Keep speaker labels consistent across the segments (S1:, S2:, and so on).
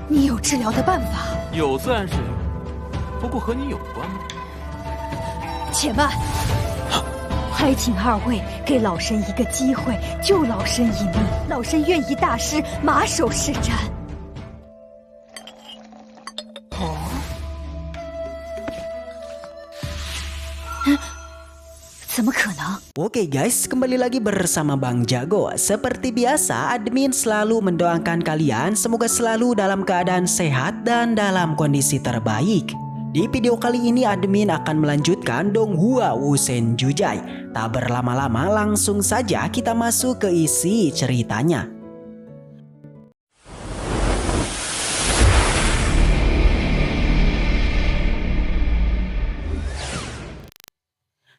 S1: 你有治疗的办法？
S2: 有自然是有，不过和你有关吗？
S1: 且慢，还请二位给老身一个机会，救老身一命。老身愿意大师马首是瞻。哦，怎么可能？
S3: Oke guys, kembali lagi bersama Bang Jago. Seperti biasa, admin selalu mendoakan kalian semoga selalu dalam keadaan sehat dan dalam kondisi terbaik. Di video kali ini admin akan melanjutkan Donghua Wusen Jujai. Tak berlama-lama langsung saja kita masuk ke isi ceritanya.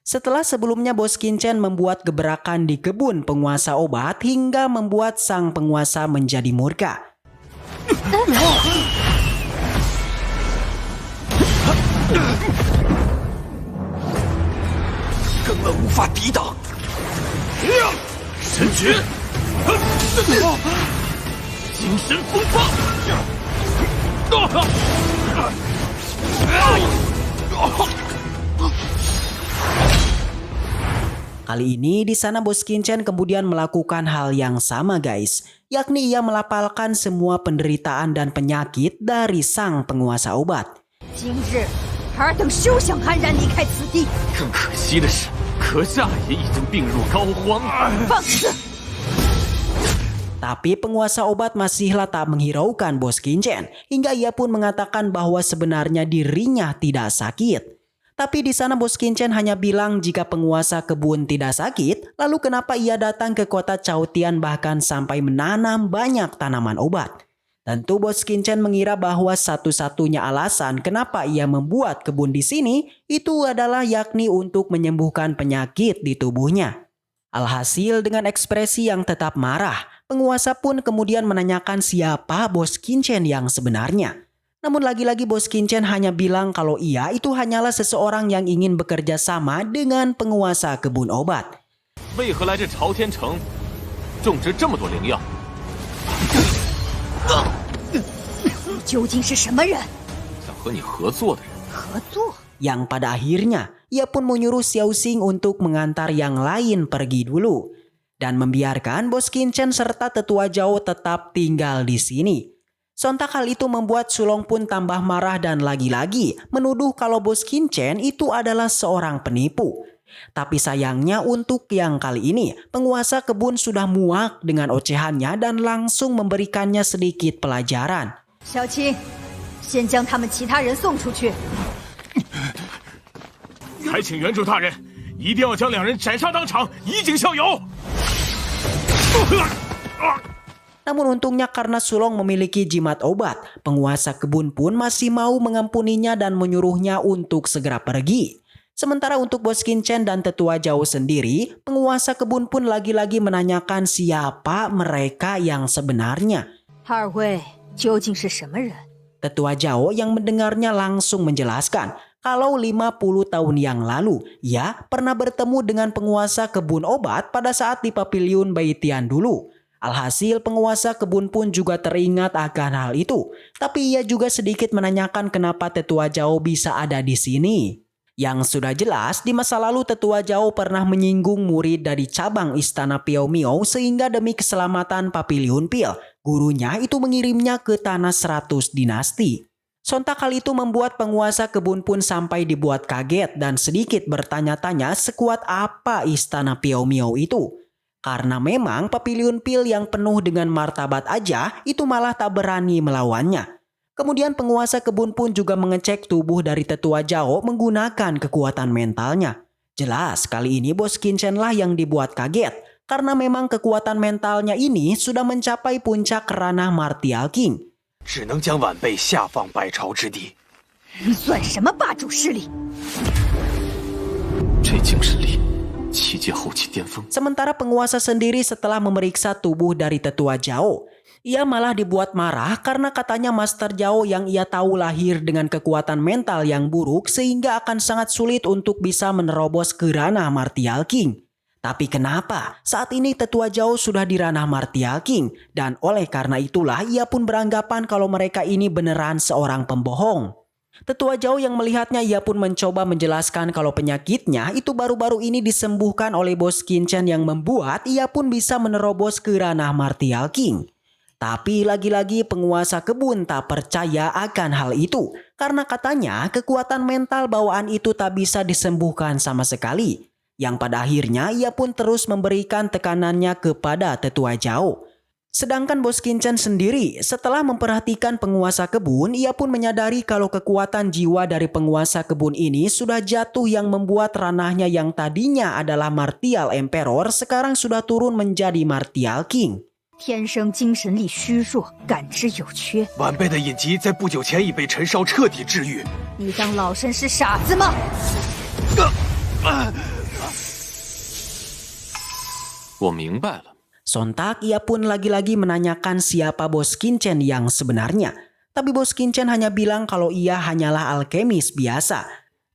S3: Setelah sebelumnya Bos Qinchen membuat gebrakan di kebun penguasa obat hingga membuat sang penguasa menjadi murka.
S2: 根本无法抵挡！神诀，精神风发！
S3: Kali ini di sana Bos Qinchen kemudian melakukan hal yang sama guys, yakni ia melapalkan semua penderitaan dan penyakit dari sang penguasa obat.
S1: 今日尔等休想安然离开此地。
S2: 更可惜的是，阁下也已经病入膏肓。
S1: 放肆！
S3: Tapi penguasa obat masihlah tak menghiraukan Bos Qinchen, hingga ia pun mengatakan bahwa sebenarnya dirinya tidak sakit. Tapi di sana Bos Qinchen hanya bilang jika penguasa kebun tidak sakit, lalu kenapa ia datang ke kota Chaotian bahkan sampai menanam banyak tanaman obat? Tentu Bos Qinchen mengira bahwa satu-satunya alasan kenapa ia membuat kebun di sini itu adalah yakni untuk menyembuhkan penyakit di tubuhnya. Alhasil dengan ekspresi yang tetap marah, penguasa pun kemudian menanyakan siapa Bos Qinchen yang sebenarnya. Namun lagi-lagi Bos Qinchen hanya bilang kalau ia itu hanyalah seseorang yang ingin bekerja sama dengan penguasa kebun obat.
S2: 为何来这朝天城种植这么多灵药？
S1: 你究竟是什么人？
S2: 想和你合作的人。
S1: 合作？
S3: Yang pada akhirnya ia pun menyuruh Xiao Xing untuk mengantar yang lain pergi dulu. Dan membiarkan Bos Qinchen serta tetua Zhao tetap tinggal di sini. Sontak hal itu membuat Sulong pun tambah marah dan lagi-lagi menuduh kalau Bos Qinchen itu adalah seorang penipu. Tapi sayangnya untuk yang kali ini, penguasa kebun sudah muak dengan ocehannya dan langsung memberikannya sedikit pelajaran.
S1: 小青，先将他们其他人送出去。
S2: 还请原主大人一定要将两人斩杀当场，以儆效尤。
S3: Namun untungnya karena Sulong memiliki jimat obat, penguasa kebun pun masih mau mengampuninya dan menyuruhnya untuk segera pergi. Sementara untuk Bos Qinchen dan tetua Zhao sendiri, penguasa kebun pun lagi-lagi menanyakan siapa mereka yang sebenarnya.
S1: 二位究竟是什么人？
S3: Tetua Zhao yang mendengarnya langsung menjelaskan kalau 50 tahun yang lalu ia pernah bertemu dengan penguasa kebun obat pada saat di Paviliun Baitian dulu. Alhasil penguasa kebun pun juga teringat akan hal itu. Tapi ia juga sedikit menanyakan kenapa tetua Zhao bisa ada di sini. Yang sudah jelas di masa lalu tetua Zhao pernah menyinggung murid dari cabang istana Piao Miao sehingga demi keselamatan Paviliun Pil, gurunya itu mengirimnya ke tanah 100 dinasti. Sontak hal itu membuat penguasa kebun pun sampai dibuat kaget dan sedikit bertanya-tanya sekuat apa istana Piao Miao itu. Karena memang Paviliun Pil yang penuh dengan martabat aja itu malah tak berani melawannya. Kemudian penguasa kebun pun juga mengecek tubuh dari tetua Zhao menggunakan kekuatan mentalnya. Jelas kali ini Bos Qinchen lah yang dibuat kaget. Karena memang kekuatan mentalnya ini sudah mencapai puncak ranah Martial King.
S2: 只能将晚辈下放百朝之地。
S1: 你算什么霸主势力？
S2: 这竟是力，七阶后期巅峰。
S3: Sementara penguasa sendiri setelah memeriksa tubuh dari tetua Zhao, ia malah dibuat marah karena katanya Master Zhao yang ia tahu lahir dengan kekuatan mental yang buruk sehingga akan sangat sulit untuk bisa menerobos ke ranah Martial King. Tapi kenapa saat ini Tetua Zhao sudah di ranah Martial King dan oleh karena itulah ia pun beranggapan kalau mereka ini beneran seorang pembohong. Tetua Zhao yang melihatnya ia pun mencoba menjelaskan kalau penyakitnya itu baru-baru ini disembuhkan oleh bos Qin Chen yang membuat ia pun bisa menerobos ke ranah Martial King. Tapi lagi-lagi penguasa kebun tak percaya akan hal itu karena katanya kekuatan mental bawaan itu tak bisa disembuhkan sama sekali. Yang pada akhirnya ia pun terus memberikan tekanannya kepada Tetua Zhao. Sedangkan bos Qin Chen sendiri setelah memperhatikan penguasa kebun, ia pun menyadari kalau kekuatan jiwa dari penguasa kebun ini sudah jatuh yang membuat ranahnya yang tadinya adalah Martial Emperor sekarang sudah turun menjadi Martial King.
S1: 天生精神力虚弱，感知有缺。
S2: 晚辈的隐疾在不久前已被陈少彻底治愈。
S1: 你当老身是傻子吗？
S4: 我明白了。
S3: Sontak ia pun lagi-lagi menanyakan siapa bos Qin Chen yang sebenarnya. Tapi bos Qin Chen hanya bilang kalau ia hanyalah alkemis biasa.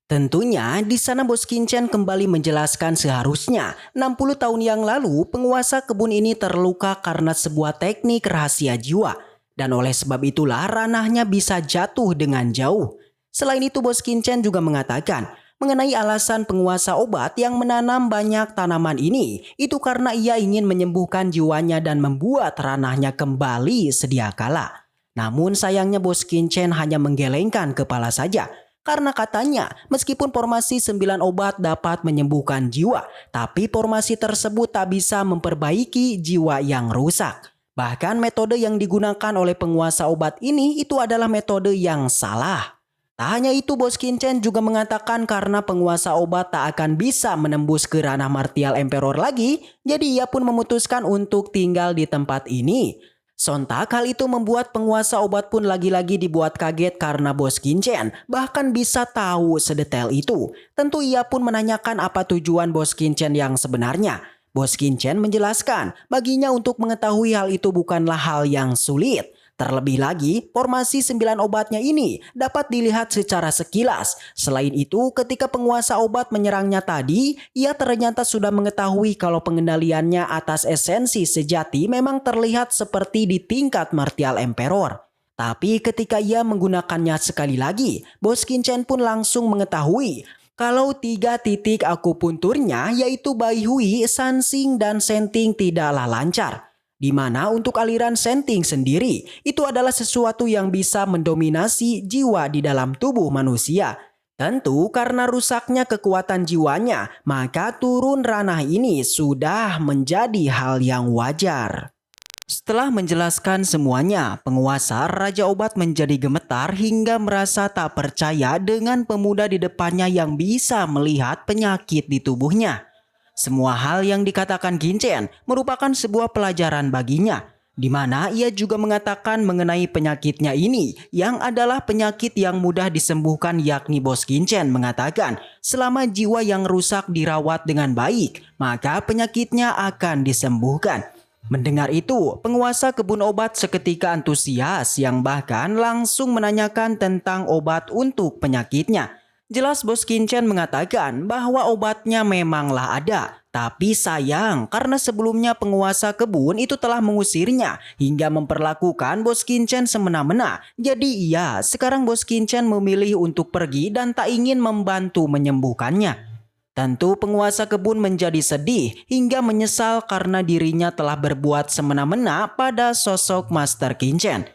S3: Tentunya di sana bos Qin Chen kembali menjelaskan seharusnya 60 tahun yang lalu penguasa kebun ini terluka karena sebuah teknik rahasia jiwa. Dan oleh sebab itulah ranahnya bisa jatuh dengan jauh. Selain itu bos Qin Chen juga mengatakan mengenai alasan penguasa obat yang menanam banyak tanaman ini itu karena ia ingin menyembuhkan jiwanya dan membuat ranahnya kembali sedia kala. Namun sayangnya bos Qin Chen hanya menggelengkan kepala saja karena katanya meskipun formasi 9 obat dapat menyembuhkan jiwa, tapi formasi tersebut tak bisa memperbaiki jiwa yang rusak. Bahkan metode yang digunakan oleh penguasa obat ini itu adalah metode yang salah. Tak hanya itu, bos Qin Chen juga mengatakan karena penguasa obat tak akan bisa menembus ke ranah Martial Emperor lagi, jadi ia pun memutuskan untuk tinggal di tempat ini. Sontak hal itu membuat penguasa obat pun lagi-lagi dibuat kaget karena bos Qin Chen bahkan bisa tahu sedetail itu. Tentu ia pun menanyakan apa tujuan bos Qin Chen yang sebenarnya. Bos Qin Chen menjelaskan baginya untuk mengetahui hal itu bukanlah hal yang sulit. Terlebih lagi, formasi 9 obatnya ini dapat dilihat secara sekilas. Selain itu, ketika penguasa obat menyerangnya tadi, ia ternyata sudah mengetahui kalau pengendaliannya atas esensi sejati memang terlihat seperti di tingkat Martial Emperor. Tapi ketika ia menggunakannya sekali lagi, bos Qin Chen pun langsung mengetahui kalau 3 titik akupunturnya yaitu Bai Hui, Sansing, dan Senting tidaklah lancar. Di mana untuk aliran Senting sendiri itu adalah sesuatu yang bisa mendominasi jiwa di dalam tubuh manusia. Tentu karena rusaknya kekuatan jiwanya, maka turun ranah ini sudah menjadi hal yang wajar. Setelah menjelaskan semuanya, penguasa Raja Obat menjadi gemetar hingga merasa tak percaya dengan pemuda di depannya yang bisa melihat penyakit di tubuhnya. Semua hal yang dikatakan Qin Chen merupakan sebuah pelajaran baginya, di mana ia juga mengatakan mengenai penyakitnya ini yang adalah penyakit yang mudah disembuhkan, yakni bos Qin Chen mengatakan selama jiwa yang rusak dirawat dengan baik, maka penyakitnya akan disembuhkan. Mendengar itu, penguasa kebun obat seketika antusias yang bahkan langsung menanyakan tentang obat untuk penyakitnya. Jelas bos Qin Chen mengatakan bahwa obatnya memanglah ada, tapi sayang karena sebelumnya penguasa kebun itu telah mengusirnya hingga memperlakukan bos Qin Chen semena-mena. Jadi iya, sekarang bos Qin Chen memilih untuk pergi dan tak ingin membantu menyembuhkannya. Tentu penguasa kebun menjadi sedih hingga menyesal karena dirinya telah berbuat semena-mena pada sosok Master Qin Chen.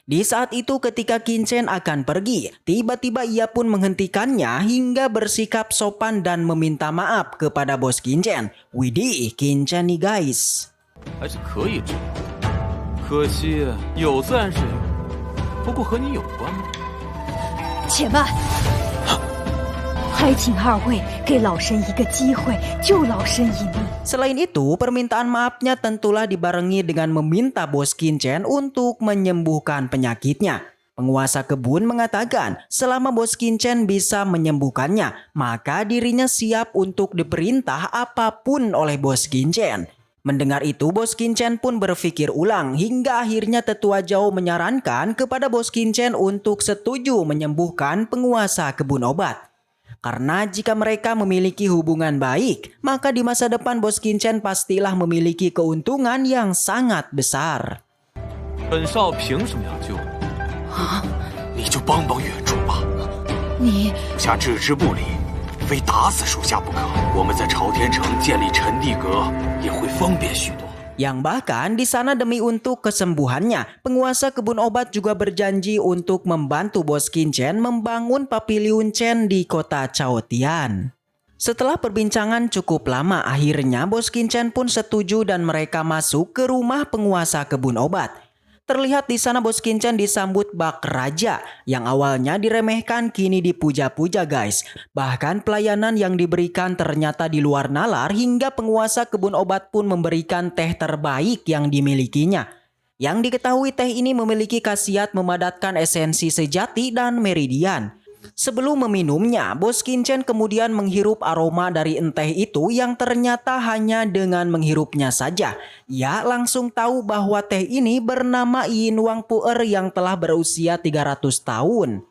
S3: Di saat itu ketika Qin Chen akan pergi, tiba-tiba ia pun menghentikannya hingga bersikap sopan dan meminta maaf kepada bos Qin Chen. Widih, Qin Chen nih guys.
S4: 还是可以治疗，可惜有自然是有，不过和你有关吗？
S1: 且慢，还请二位给老身一个机会，救老身一命。
S3: Selain itu, permintaan maafnya tentulah dibarengi dengan meminta bos Qin Chen untuk menyembuhkan penyakitnya. Penguasa kebun mengatakan selama bos Qin Chen bisa menyembuhkannya, maka dirinya siap untuk diperintah apapun oleh bos Qin Chen. Mendengar itu, bos Qin Chen pun berpikir ulang hingga akhirnya Tetua Zhao menyarankan kepada bos Qin Chen untuk setuju menyembuhkan penguasa kebun obat. Karena jika mereka memiliki hubungan baik, maka di masa depan Bos Qichen pastilah memiliki keuntungan yang sangat besar.
S4: 本少凭什么要救你？
S2: 你就帮帮远主吧，
S1: 你
S2: 属下置之不理，非打死属下不可。我们在朝天城建立陈地阁也会方便许多。
S3: Yang bahkan di sana demi untuk kesembuhannya, penguasa kebun obat juga berjanji untuk membantu Bos Qichen membangun Papiliun Chen di kota Chaotian. Setelah perbincangan cukup lama, akhirnya Bos Qichen pun setuju dan mereka masuk ke rumah penguasa kebun obat. Terlihat di sana Bos Qichen disambut bak raja yang awalnya diremehkan kini dipuja-puja guys. Bahkan pelayanan yang diberikan ternyata di luar nalar hingga penguasa kebun obat pun memberikan teh terbaik yang dimilikinya. Yang diketahui teh ini memiliki khasiat memadatkan esensi sejati dan meridian. Sebelum meminumnya, Bos Qichen kemudian menghirup aroma dari teh itu yang ternyata hanya dengan menghirupnya saja. Ia langsung tahu bahwa teh ini bernama Yin Wang Pu'er yang telah berusia 300 tahun.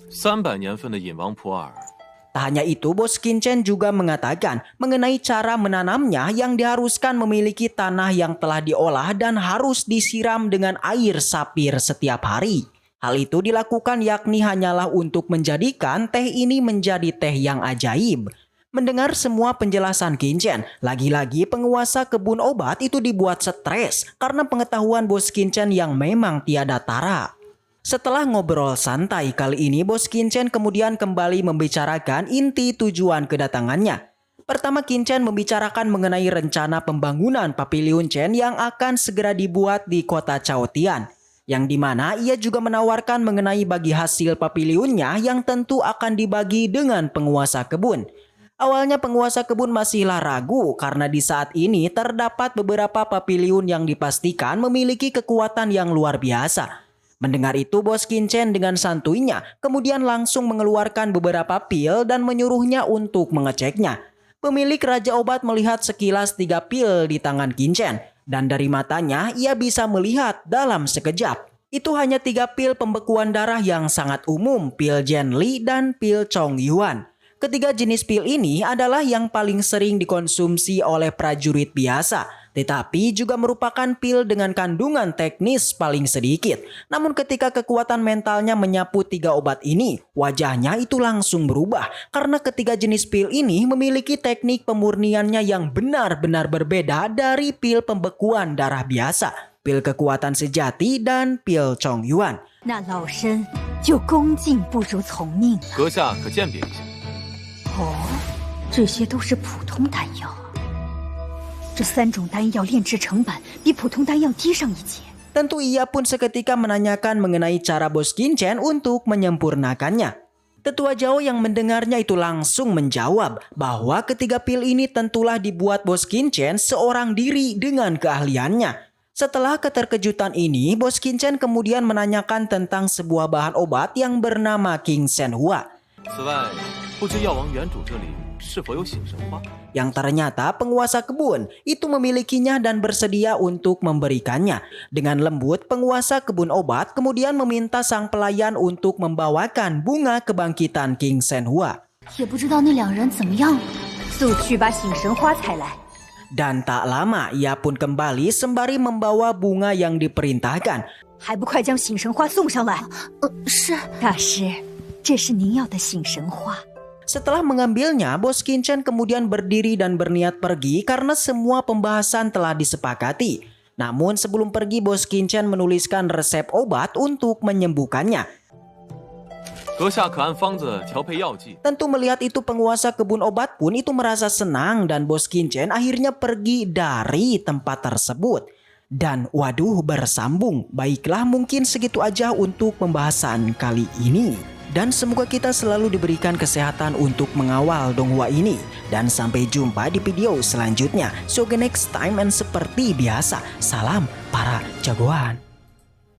S4: 300年份的隐王普洱。
S3: Tak hanya itu, Bos Qichen juga mengatakan mengenai cara menanamnya yang diharuskan memiliki tanah yang telah diolah dan harus disiram dengan air sapir setiap hari. Hal itu dilakukan yakni hanyalah untuk menjadikan teh ini menjadi teh yang ajaib. Mendengar semua penjelasan Qichen, lagi-lagi penguasa kebun obat itu dibuat stres karena pengetahuan Bos Qichen yang memang tiada tara. Setelah ngobrol santai kali ini, Bos Qichen kemudian kembali membicarakan inti tujuan kedatangannya. Pertama, Qichen membicarakan mengenai rencana pembangunan Papiliun Chen yang akan segera dibuat di kota Chaotian. Yang dimana ia juga menawarkan mengenai bagi hasil papiliunnya yang tentu akan dibagi dengan penguasa kebun. Awalnya penguasa kebun masihlah ragu karena di saat ini terdapat beberapa papiliun yang dipastikan memiliki kekuatan yang luar biasa. Mendengar itu Bos Qichen dengan santuinya kemudian langsung mengeluarkan beberapa pil dan menyuruhnya untuk mengeceknya. Pemilik Raja Obat melihat sekilas 3 pil di tangan Qichen. Dan dari matanya ia bisa melihat dalam sekejap. Itu hanya 3 pil pembekuan darah yang sangat umum, pil Zhenli dan pil Chongyuan. Ketiga jenis pil ini adalah yang paling sering dikonsumsi oleh prajurit biasa, tetapi juga merupakan pil dengan kandungan teknis paling sedikit. Namun ketika kekuatan mentalnya menyapu 3 obat ini, wajahnya itu langsung berubah karena ketiga jenis pil ini memiliki teknik pemurniannya yang benar-benar berbeda dari pil pembekuan darah biasa, pil kekuatan sejati dan pil Chongyuan.
S1: 那老身就恭敬不如从命。
S4: 阁下可鉴别一下。
S1: 哦，这些都是普通丹药。这3种丹药炼制成本比普通丹药低上一截。
S3: Tentu ia pun seketika menanyakan mengenai cara Bos Qichen untuk menyempurnakannya. Tetua Zhao yang mendengarnya itu langsung menjawab bahwa ketiga pil ini tentulah dibuat Bos Qichen seorang diri dengan keahliannya. Setelah keterkejutan ini, Bos Qichen kemudian menanyakan tentang sebuah bahan obat yang bernama King Shenhua.
S4: 此外，不知药王原主这里是否有醒神花？
S3: Yang ternyata penguasa kebun itu memilikinya dan bersedia untuk memberikannya. Dengan lembut, penguasa kebun obat kemudian meminta sang pelayan untuk membawakan bunga kebangkitan King Shenhua.
S1: 也不知道那2人怎么样了，速去把醒神花采来。
S3: Dan tak lama ia pun kembali sembari membawa bunga yang diperintahkan.
S1: 还不快将醒神花送上来？是大师，这是您要的醒神花。
S3: Setelah mengambilnya, Bos Qichen kemudian berdiri dan berniat pergi karena semua pembahasan telah disepakati. Namun sebelum pergi, Bos Qichen menuliskan resep obat untuk menyembuhkannya.
S4: 阁下可按方子调配药剂。
S3: Tentu melihat itu penguasa kebun obat pun itu merasa senang dan Bos Qichen akhirnya pergi dari tempat tersebut. Dan waduh bersambung. Baiklah mungkin segitu aja untuk pembahasan kali ini. Dan semoga kita selalu diberikan kesehatan untuk mengawal Donghua ini. Dan sampai jumpa di video selanjutnya. So next time and seperti biasa, salam para jagoan.